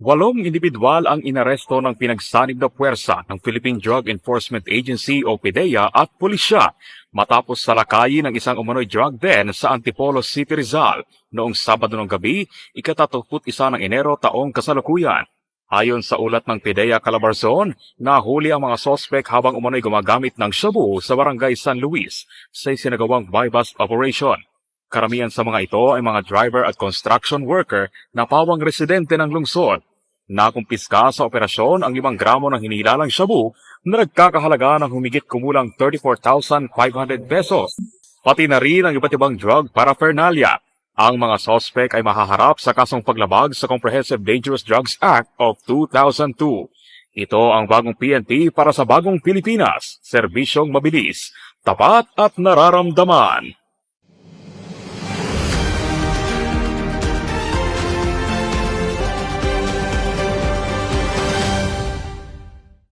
Walong individual ang inaresto ng pinagsanib na puwersa ng Philippine Drug Enforcement Agency o PDEA at pulisya matapos salakayin ng isang umano'y drug den sa Antipolo City, Rizal noong Sabado ng gabi, ika-31 ng Enero taong kasalukuyan. Ayon sa ulat ng PDEA Calabarzon, nahuli ang mga sospek habang umano'y gumagamit ng shabu sa barangay San Luis sa isinagawang buy-bust operation. Karamihan sa mga ito ay mga driver at construction worker na pawang residente ng lungsod. Nakumpiska sa operasyon ang 5 gramo ng hinilalang shabu na nagkakahalaga ng humigit kumulang 34,500 pesos. Pati na rin ang iba't ibang drug paraphernalia. Ang mga sospek ay mahaharap sa kasong paglabag sa Comprehensive Dangerous Drugs Act of 2002. Ito ang bagong PNP para sa bagong Pilipinas, serbisyong mabilis, tapat at nararamdaman.